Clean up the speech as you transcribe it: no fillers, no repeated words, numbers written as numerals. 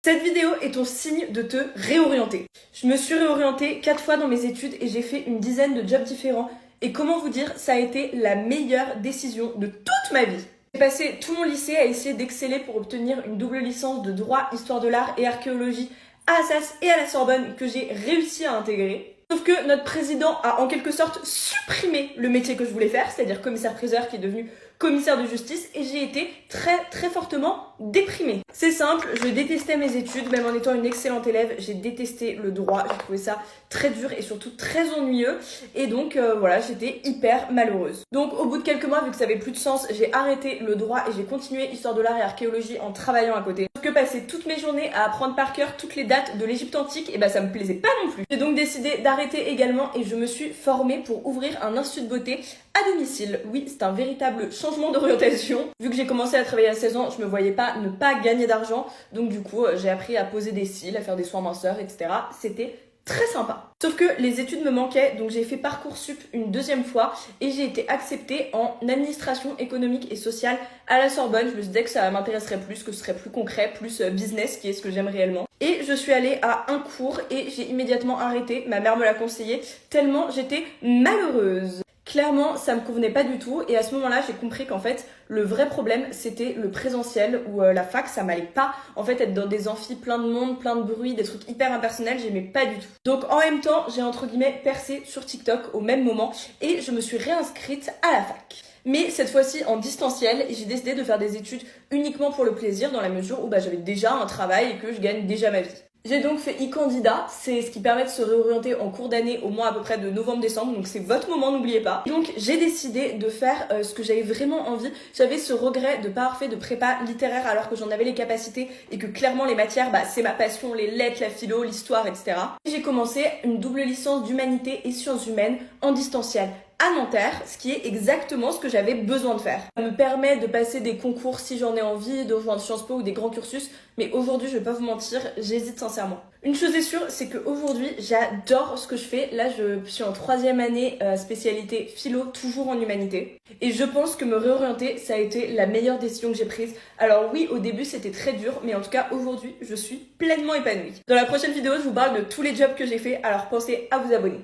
Cette vidéo est ton signe de te réorienter. Je me suis réorientée 4 fois dans mes études et j'ai fait une dizaine de jobs différents. Et comment vous dire, ça a été la meilleure décision de toute ma vie. J'ai passé tout mon lycée à essayer d'exceller pour obtenir une double licence de droit, histoire de l'art et archéologie à Assas et à la Sorbonne que j'ai réussi à intégrer. Sauf que notre président a en quelque sorte supprimé le métier que je voulais faire, c'est-à-dire commissaire-priseur qui est devenu commissaire de justice, et j'ai été très fortement déprimée. C'est simple, je détestais mes études, même en étant une excellente élève, j'ai détesté le droit, j'ai trouvé ça très dur et surtout très ennuyeux, et donc voilà, j'étais hyper malheureuse. Donc au bout de quelques mois, vu que ça avait plus de sens, j'ai arrêté le droit et j'ai continué histoire de l'art et archéologie en travaillant à côté. Sauf que passer toutes mes journées à apprendre par cœur toutes les dates de l'Égypte antique, et bah ça me plaisait pas non plus. J'ai donc décidé d'arrêter également et je me suis formée pour ouvrir un institut de beauté à domicile. Oui, c'est un véritable changement d'orientation. Vu que j'ai commencé à travailler à 16 ans, je me voyais pas ne pas gagner d'argent. Donc du coup, j'ai appris à poser des cils, à faire des soins minceurs, etc. C'était très sympa. Sauf que les études me manquaient, donc j'ai fait Parcoursup une deuxième fois et j'ai été acceptée en administration économique et sociale à la Sorbonne. Je me suis dit que ça m'intéresserait plus, que ce serait plus concret, plus business, qui est ce que j'aime réellement. Et je suis allée à un cours et j'ai immédiatement arrêté. Ma mère me l'a conseillé tellement j'étais malheureuse. Clairement, ça me convenait pas du tout et à ce moment-là, j'ai compris qu'en fait, le vrai problème, c'était le présentiel ou la fac, ça m'allait pas. En fait, être dans des amphis plein de monde, plein de bruit, des trucs hyper impersonnels, j'aimais pas du tout. Donc en même temps, j'ai entre guillemets percé sur TikTok au même moment et je me suis réinscrite à la fac. Mais cette fois-ci en distanciel et j'ai décidé de faire des études uniquement pour le plaisir dans la mesure où j'avais déjà un travail et que je gagne déjà ma vie. J'ai donc fait e-candidat, c'est ce qui permet de se réorienter en cours d'année au mois à peu près de novembre-décembre, donc c'est votre moment, n'oubliez pas. Donc j'ai décidé de faire ce que j'avais vraiment envie. J'avais ce regret de pas avoir fait de prépa littéraire alors que j'en avais les capacités et que clairement les matières, c'est ma passion, les lettres, la philo, l'histoire, etc. Et j'ai commencé une double licence d'humanité et sciences humaines en distanciel à Nanterre, ce qui est exactement ce que j'avais besoin de faire. Ça me permet de passer des concours si j'en ai envie, de rejoindre Sciences Po ou des grands cursus, mais aujourd'hui, je vais pas vous mentir, j'hésite sincèrement. Une chose est sûre, c'est qu'aujourd'hui, j'adore ce que je fais. Là, je suis en 3e année, spécialité philo, toujours en humanité. Et je pense que me réorienter, ça a été la meilleure décision que j'ai prise. Alors oui, au début, c'était très dur, mais en tout cas, aujourd'hui, je suis pleinement épanouie. Dans la prochaine vidéo, je vous parle de tous les jobs que j'ai fait, alors pensez à vous abonner.